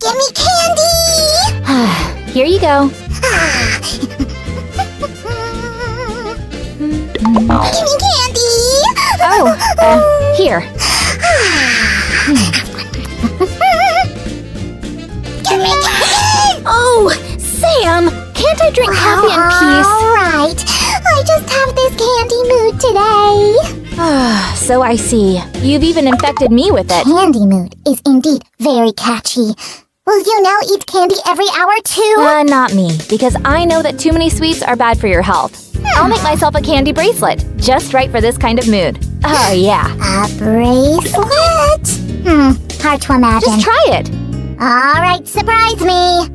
Give me candy! Here you go. Give me candy! Oh, here. Give me candy! Oh, Sam! Can't I drink coffee in peace? Alright, I just have this candy mood today. So I see. You've even infected me with it. Candy mood is indeed very catchy. Will you now eat candy every hour too? Not me, because I know that too many sweets are bad for your health. I'll make myself a candy bracelet, just right for this kind of mood. Oh, yeah. A bracelet? Hard to imagine. Just try it. Alright, surprise me!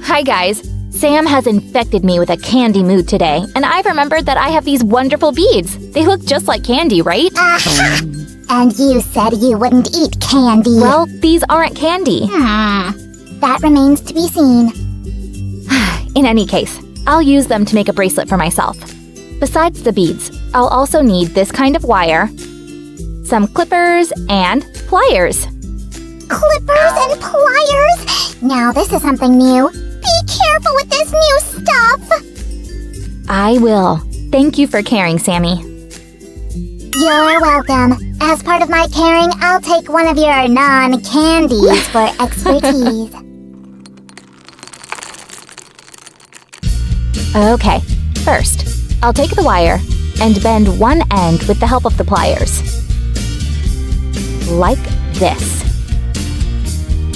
Hi, guys. Sam has infected me with a candy mood today, and I've remembered that I have these wonderful beads. They look just like candy, right? And you said you wouldn't eat candy. Well, these aren't candy. That remains to be seen. In any case, I'll use them to make a bracelet for myself. Besides the beads, I'll also need this kind of wire, some clippers, and pliers. Clippers and pliers? Now this is something new. Be careful with this new stuff. I will. Thank you for caring, Sammy. You're welcome. As part of my caring, I'll take one of your non-candies for expertise. Okay, first, I'll take the wire and bend one end with the help of the pliers. Like this.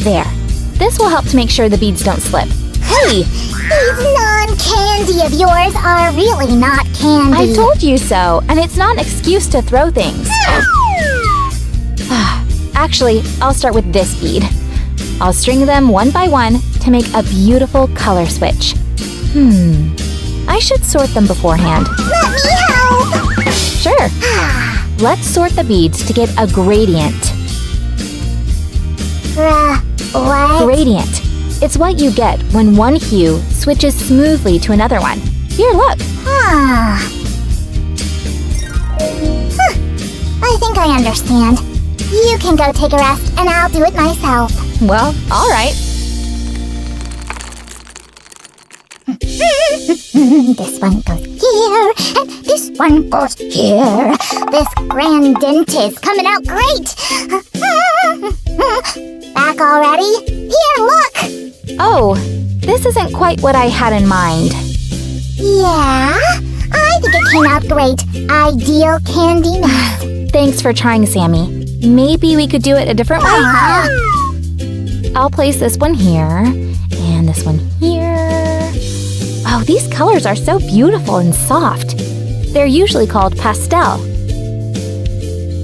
There. This will help to make sure the beads don't slip. Hey! These non-candy of yours are really not candy. I told you so, and it's not an excuse to throw things. Actually, I'll start with this bead. I'll string them one by one to make a beautiful color switch. I should sort them beforehand. Let me help! Sure. Let's sort the beads to get a gradient. What? Gradient. It's what you get when one hue switches smoothly to another one. Here, look. I think I understand. You can go take a rest, and I'll do it myself. Well, all right. This one goes here, and this one goes here. This grand dent is coming out great. Back already? Here, look! Oh, this isn't quite what I had in mind. Yeah? I think it came out great. Ideal candy mix. Thanks for trying, Sammy. Maybe we could do it a different way. I'll place this one here, and this one here. Oh, these colors are so beautiful and soft. They're usually called pastel.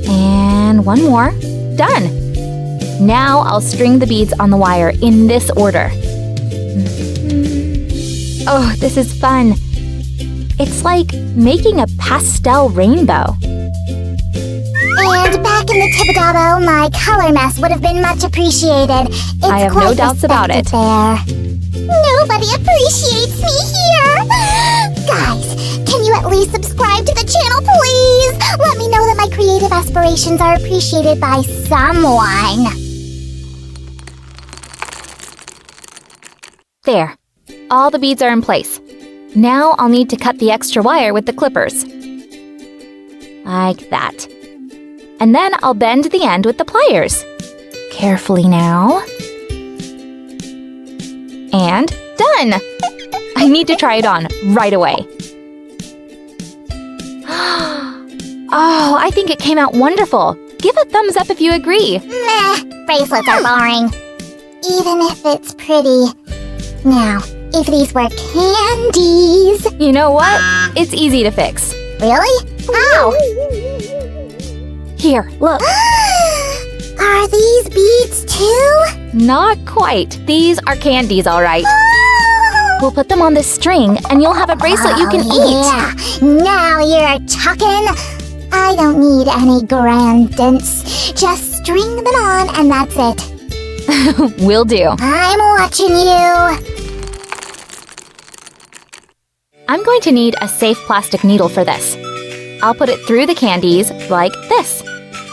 And one more. Done. Now I'll string the beads on the wire in this order. Oh, this is fun. It's like making a pastel rainbow. And back in the Tibidabo, my color mess would have been much appreciated. It's I have no quite doubts about it. There. Nobody appreciates me here. Guys, can you at least subscribe to the channel, please? Let me know that my creative aspirations are appreciated by someone. There. All the beads are in place. Now I'll need to cut the extra wire with the clippers. Like that. And then I'll bend the end with the pliers. Carefully now. And done! I need to try it on right away. Oh, I think it came out wonderful. Give a thumbs up if you agree. Meh, bracelets are boring. Even if it's pretty. Now, if these were candies... You know what? It's easy to fix. Really? How? Here, look. Are these beads too? Not quite. These are candies, all right. We'll put them on this string, and you'll have a bracelet you can eat. Yeah, now you're talking. I don't need any grand dents. Just string them on, and that's it. Will do. I'm watching you. I'm going to need a safe plastic needle for this. I'll put it through the candies like this.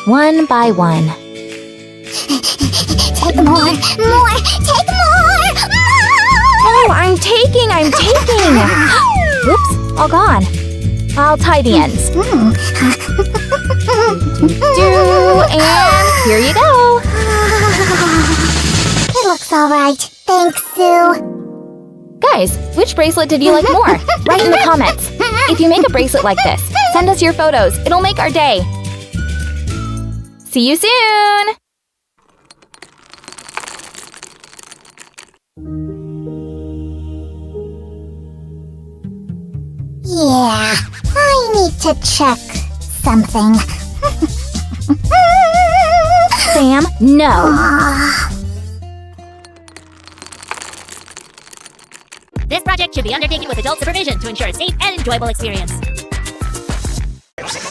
one by one. Take more, take more! Oh, I'm taking! Whoops, all gone. I'll tie the ends. And here you go. It looks all right. Thanks, Sue. Guys, which bracelet did you like more? Write in the comments. If you make a bracelet like this, send us your photos. It'll make our day. See you soon! Yeah, I need to check something. Sam, no. This project should be undertaken with adult supervision to ensure a safe and enjoyable experience.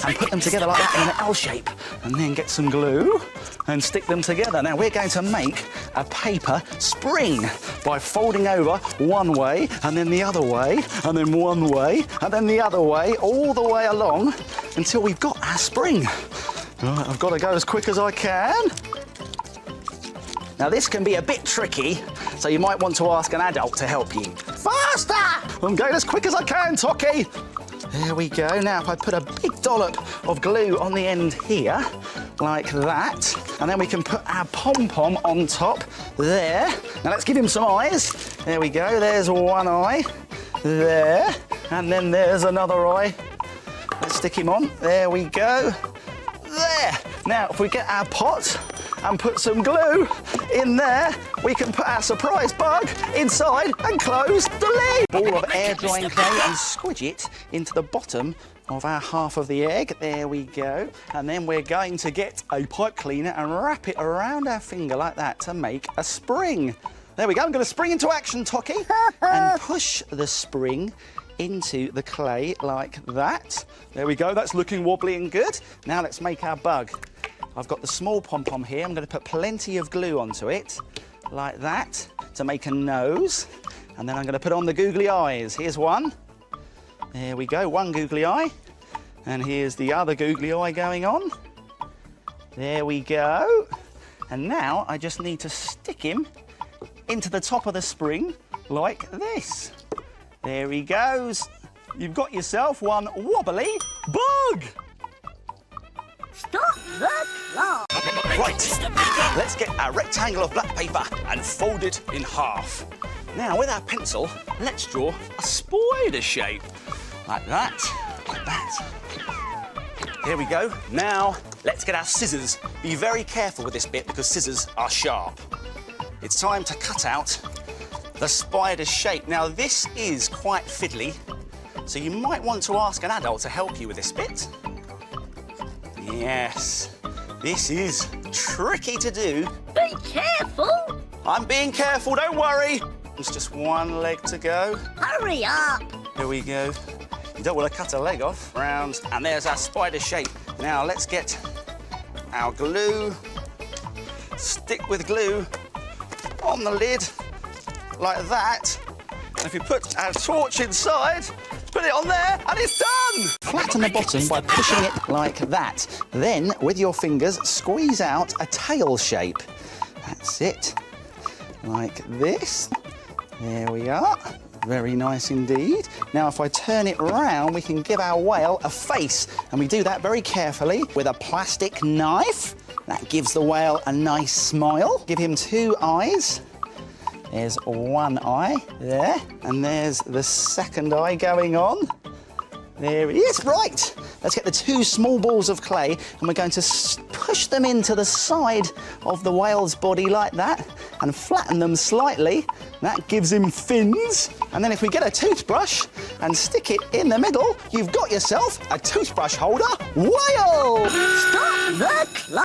And put them together like that in an L shape, and then get some glue and stick them together. Now we're going to make a paper spring by folding over one way and then the other way and then one way and then the other way, all the way along until we've got our spring. Right, I've got to go as quick as I can. Now this can be a bit tricky, so you might want to ask an adult to help you. Faster! I'm going as quick as I can, Toki. There we go. Now if I put a big dollop of glue on the end here, like that, and then we can put our pom-pom on top there. Now let's give him some eyes. There we go. There's one eye. There. And then there's another eye. Let's stick him on. There we go. There. Now if we get our pot and put some glue in there, we can put our surprise bug inside and close the lid. Ball of air drying clay and squidge it into the bottom of our half of the egg. There we go. And then we're going to get a pipe cleaner and wrap it around our finger like that to make a spring. There we go. I'm going to spring into action, Toki, and push the spring into the clay like that. There we go. That's looking wobbly and good. Now let's make our bug. I've got the small pom-pom here. I'm going to put plenty of glue onto it, like that, to make a nose. And then I'm going to put on the googly eyes. Here's one. There we go, one googly eye. And here's the other googly eye going on. There we go. And now I just need to stick him into the top of the spring like this. There he goes. You've got yourself one wobbly bug. Stop the clock! Right, let's get our rectangle of black paper and fold it in half. Now with our pencil, let's draw a spider shape. Like that, like that. Here we go. Now, let's get our scissors. Be very careful with this bit because scissors are sharp. It's time to cut out the spider shape. Now this is quite fiddly, so you might want to ask an adult to help you with this bit. Yes, this is tricky to do. Be careful! I'm being careful, don't worry. There's just one leg to go. Hurry up! Here we go. You don't want to cut a leg off. Round, and there's our spider shape. Now let's get our glue. Stick with glue on the lid, like that. And if you put our torch inside, put it on there, and it's done! Flatten the bottom by pushing it like that. Then, with your fingers, squeeze out a tail shape. That's it. Like this. There we are. Very nice indeed. Now, if I turn it round, we can give our whale a face. And we do that very carefully with a plastic knife. That gives the whale a nice smile. Give him two eyes. There's one eye there, and there's the second eye going on. There it is, right. Let's get the two small balls of clay, and we're going to push them into the side of the whale's body like that, and flatten them slightly. That gives him fins. And then if we get a toothbrush and stick it in the middle, you've got yourself a toothbrush holder whale. Stop the clock!